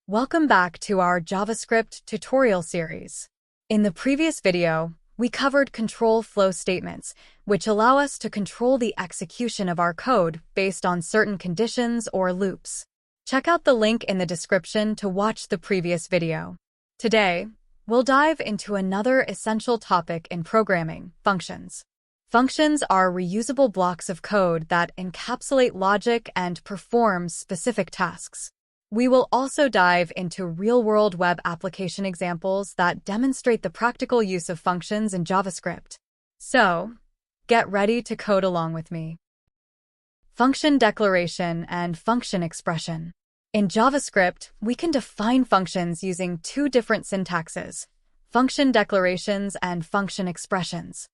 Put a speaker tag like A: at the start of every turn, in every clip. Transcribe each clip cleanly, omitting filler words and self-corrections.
A: Welcome back to our JavaScript tutorial series. In the previous video, we covered control flow statements, which allow us to control the execution of our code based on certain conditions or loops. Check out the link in the description to watch the previous video. Today, we'll dive into another essential topic in programming: functions. Functions are reusable blocks of code that encapsulate logic and perform specific tasks. We will also dive into real-world web application examples that demonstrate the practical use of functions in JavaScript. So, get ready to code along with me. Function declaration and function expression. In JavaScript, we can define functions using two different syntaxes: function declarations and function expressions.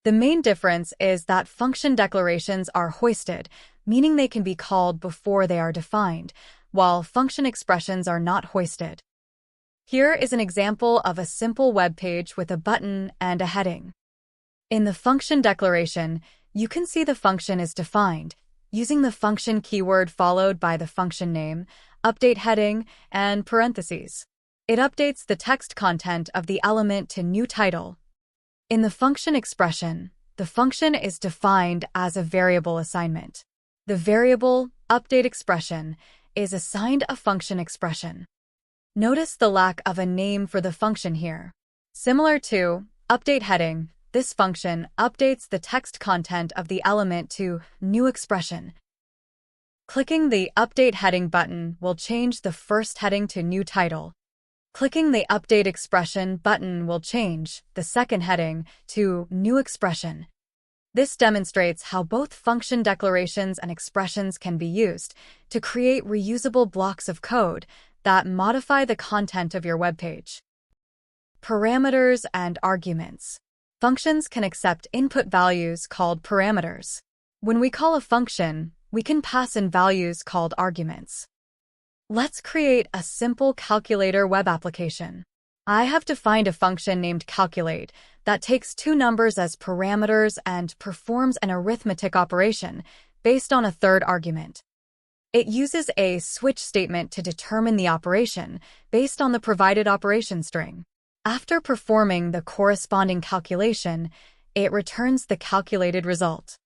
A: The main difference is that function declarations are hoisted, meaning they can be called before they are defined, while function expressions are not hoisted. Here is an example of a simple web page with a button and a heading. In the function declaration, you can see the function is defined using the function keyword followed by the function name, update heading, and parentheses. It updates the text content of the element to new title. In the function expression, the function is defined as a variable assignment. The variable update expression is assigned a function expression. Notice the lack of a name for the function here. Similar to update heading, this function updates the text content of the element to new expression. Clicking the update heading button will change the first heading to new title. Clicking the update expression button will change the second heading to new expression. This demonstrates how both function declarations and expressions can be used to create reusable blocks of code that modify the content of your web page. Parameters and arguments. Functions can accept input values called parameters. When we call a function, we can pass in values called arguments. Let's create a simple calculator web application. I have defined a function named calculate that takes two numbers as parameters and performs an arithmetic operation based on a third argument. It uses a switch statement to determine the operation based on the provided operation string. After performing the corresponding calculation, it returns the calculated result.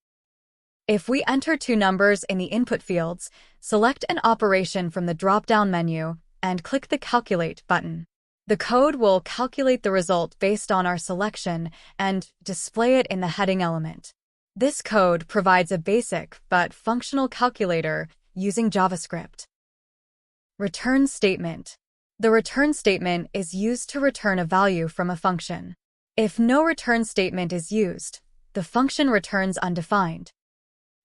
A: If we enter two numbers in the input fields, select an operation from the drop-down menu and click the Calculate button. The code will calculate the result based on our selection and display it in the heading element. This code provides a basic but functional calculator using JavaScript. Return statement. The return statement is used to return a value from a function. If no return statement is used, the function returns undefined.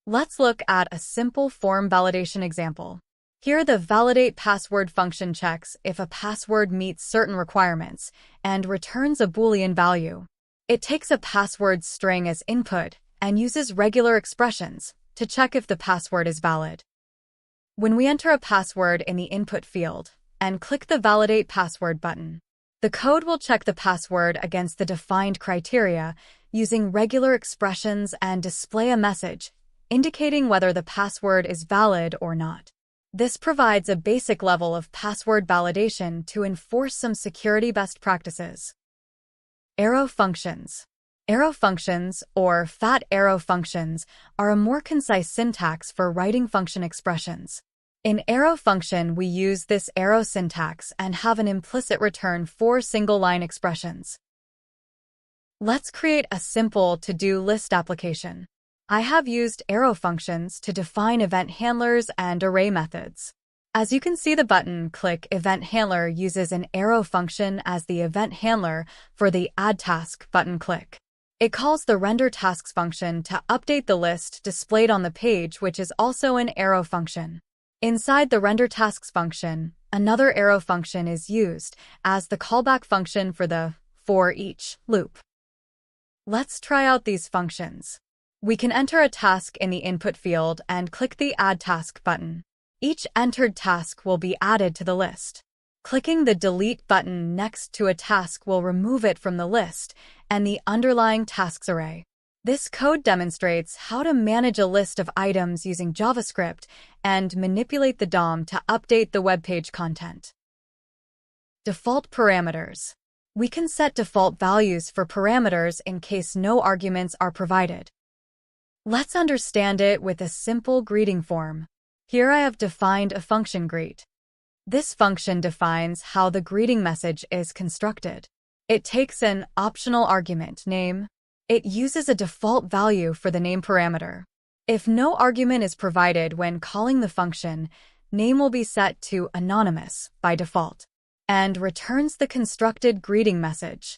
A: Let's look at a simple form validation example. Here, the validate password function checks if a password meets certain requirements and returns a Boolean value. It takes a password string as input and uses regular expressions to check if the password is valid. When we enter a password in the input field and click the validate password button, the code will check the password against the defined criteria using regular expressions and display a message indicating whether the password is valid or not. This provides a basic level of password validation to enforce some security best practices. Arrow functions. Arrow functions, or fat arrow functions, are a more concise syntax for writing function expressions. In arrow function, we use this arrow syntax and have an implicit return for single-line expressions. Let's create a simple to-do list application. I have used arrow functions to define event handlers and array methods. As you can see, the button click event handler uses an arrow function as the event handler for the add task button click. It calls the render tasks function to update the list displayed on the page, which is also an arrow function. Inside the render tasks function, another arrow function is used as the callback function for the for each loop. Let's try out these functions. We can enter a task in the input field and click the Add Task button. Each entered task will be added to the list. Clicking the Delete button next to a task will remove it from the list and the underlying tasks array. This code demonstrates how to manage a list of items using JavaScript and manipulate the DOM to update the web page content. Default parameters. We can set default values for parameters in case no arguments are provided. Let's understand it with a simple greeting form. Here I have defined a function greet. This function defines how the greeting message is constructed. It takes an optional argument, name. It uses a default value for the name parameter. If no argument is provided when calling the function, name will be set to anonymous by default and returns the constructed greeting message.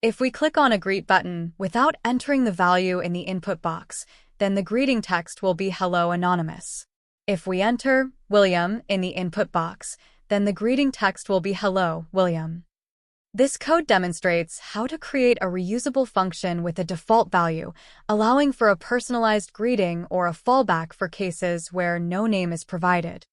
A: If we click on a greet button without entering the value in the input box, then the greeting text will be hello anonymous. If we enter William in the input box, then the greeting text will be hello William. This code demonstrates how to create a reusable function with a default value, allowing for a personalized greeting or a fallback for cases where no name is provided.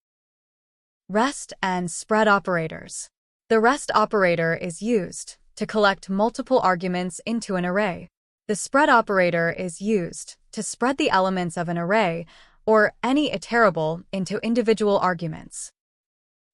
A: REST and spread operators. The REST operator is used to collect multiple arguments into an array. The spread operator is used to spread the elements of an array or any iterable into individual arguments.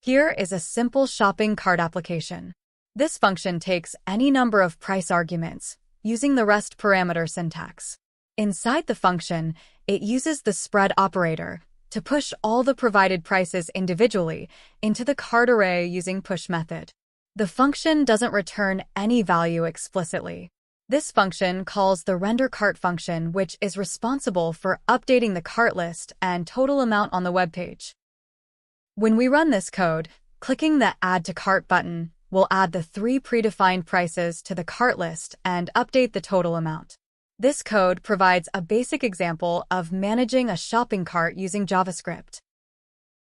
A: Here is a simple shopping cart application. This function takes any number of price arguments using the REST parameter syntax. Inside the function, it uses the spread operator to push all the provided prices individually into the cart array using push method. The function doesn't return any value explicitly. This function calls the render cart function, which is responsible for updating the cart list and total amount on the web page. When we run this code, clicking the Add to Cart button will add the 3 predefined prices to the cart list and update the total amount. This code provides a basic example of managing a shopping cart using JavaScript.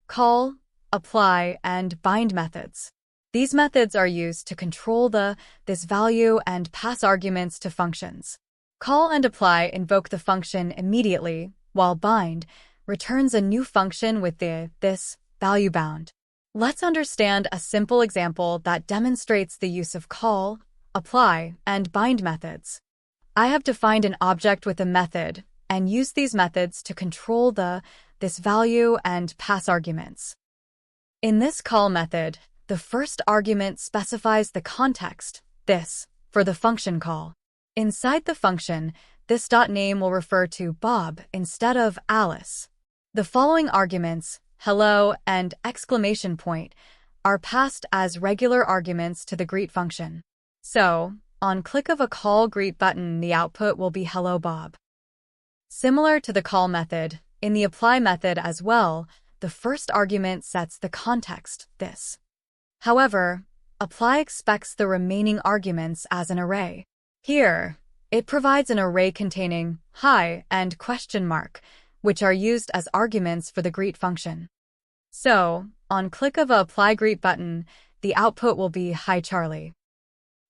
A: Call, apply, and bind methods. These methods are used to control this value and pass arguments to functions. Call and apply invoke the function immediately, while bind returns a new function with this value bound. Let's understand a simple example that demonstrates the use of call, apply, and bind methods. I have defined an object with a method and used these methods to control this value and pass arguments. In this call method, the first argument specifies the context, this, for the function call. Inside the function, this .name will refer to Bob instead of Alice. The following arguments, hello and exclamation point, are passed as regular arguments to the greet function. So, on click of a call greet button, the output will be hello Bob. Similar to the call method, in the apply method as well, the first argument sets the context, this. However, apply expects the remaining arguments as an array. Here, it provides an array containing hi and question mark, which are used as arguments for the greet function. So, on click of a apply greet button, the output will be hi Charlie.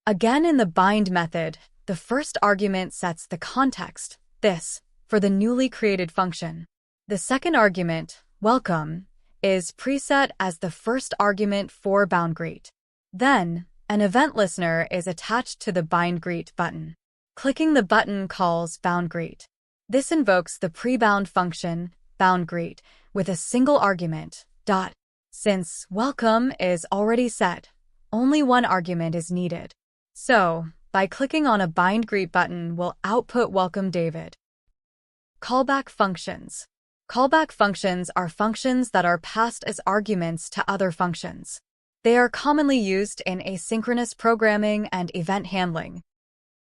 A: Again, in the bind method, the first argument sets the context, this, for the newly created function. The second argument, welcome, is preset as the first argument for bound greet. Then, an event listener is attached to the bind greet button. Clicking the button calls bound greet. This invokes the pre-bound function, bound greet, with a single argument, dot. Since welcome is already set, only one argument is needed. So, by clicking on a bind greet button, we'll output welcome David. Callback functions. Callback functions are functions that are passed as arguments to other functions. They are commonly used in asynchronous programming and event handling.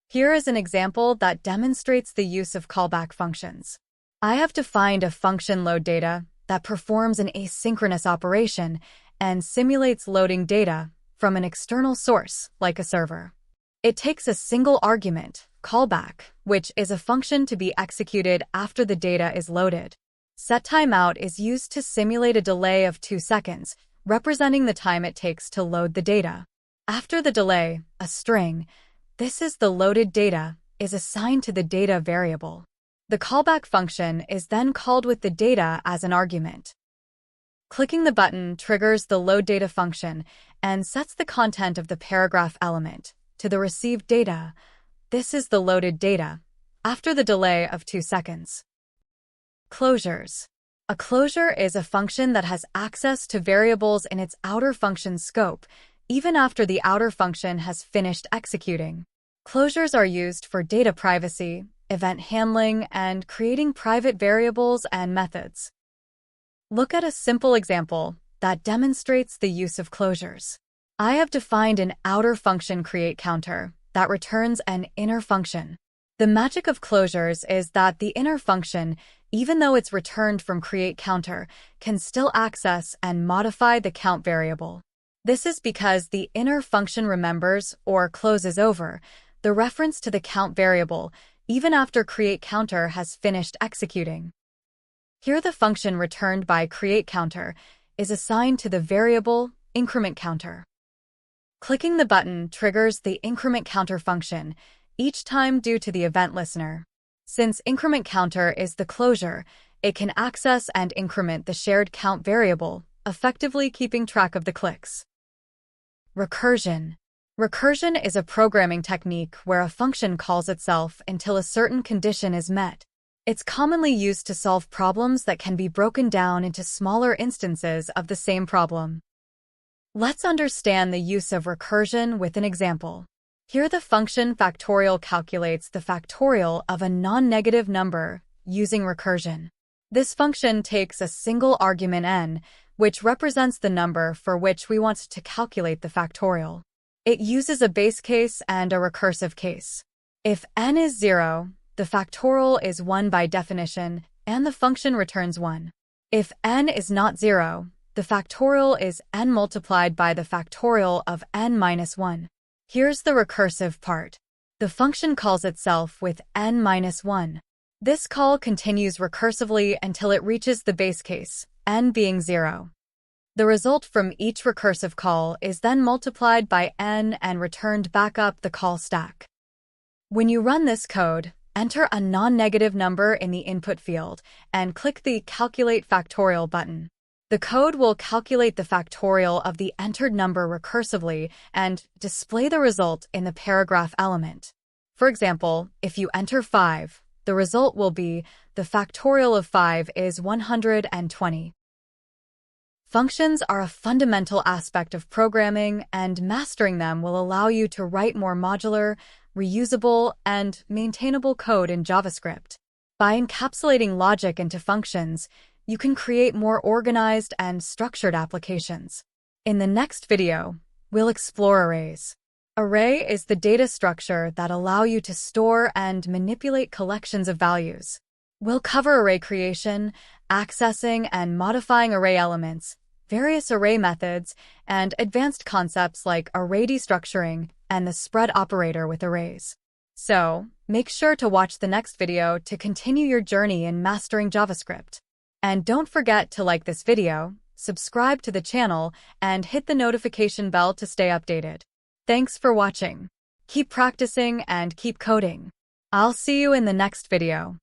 A: Here is an example that demonstrates the use of callback functions. I have defined a function loadData that performs an asynchronous operation and simulates loading data from an external source, like a server. It takes a single argument, callback, which is a function to be executed after the data is loaded. setTimeout is used to simulate a delay of 2 seconds, representing the time it takes to load the data. After the delay, a string, this is the loaded data, is assigned to the data variable. The callback function is then called with the data as an argument. Clicking the button triggers the loadData function and sets the content of the paragraph element to the received data. This is the loaded data, after the delay of 2 seconds. Closures. A closure is a function that has access to variables in its outer function scope, even after the outer function has finished executing. Closures are used for data privacy, event handling, and creating private variables and methods. Look at a simple example that demonstrates the use of closures. I have defined an outer function createCounter that returns an inner function. The magic of closures is that the inner function, even though it's returned from createCounter, can still access and modify the count variable. This is because the inner function remembers or closes over the reference to the count variable even after createCounter has finished executing. Here the function returned by createCounter is assigned to the variable incrementCounter. Clicking the button triggers the incrementCounter function, each time due to the event listener. Since incrementCounter is the closure, it can access and increment the shared count variable, effectively keeping track of the clicks. Recursion. Recursion is a programming technique where a function calls itself until a certain condition is met. It's commonly used to solve problems that can be broken down into smaller instances of the same problem. Let's understand the use of recursion with an example. Here the function factorial calculates the factorial of a non-negative number using recursion. This function takes a single argument n, which represents the number for which we want to calculate the factorial. It uses a base case and a recursive case. If n is 0, the factorial is 1 by definition, and the function returns 1. If n is not 0, the factorial is n multiplied by the factorial of n minus 1. Here's the recursive part. The function calls itself with n minus 1. This call continues recursively until it reaches the base case, n being 0. The result from each recursive call is then multiplied by n and returned back up the call stack. When you run this code, enter a non-negative number in the input field and click the Calculate Factorial button. The code will calculate the factorial of the entered number recursively and display the result in the paragraph element. For example, if you enter 5, the result will be the factorial of 5 is 120. Functions are a fundamental aspect of programming, and mastering them will allow you to write more modular, reusable, and maintainable code in JavaScript. By encapsulating logic into functions, you can create more organized and structured applications. In the next video, we'll explore arrays. Array is the data structure that allows you to store and manipulate collections of values. We'll cover array creation, accessing and modifying array elements, various array methods, and advanced concepts like array destructuring and the spread operator with arrays. So, make sure to watch the next video to continue your journey in mastering JavaScript. And don't forget to like this video, subscribe to the channel, and hit the notification bell to stay updated. Thanks for watching. Keep practicing and keep coding. I'll see you in the next video.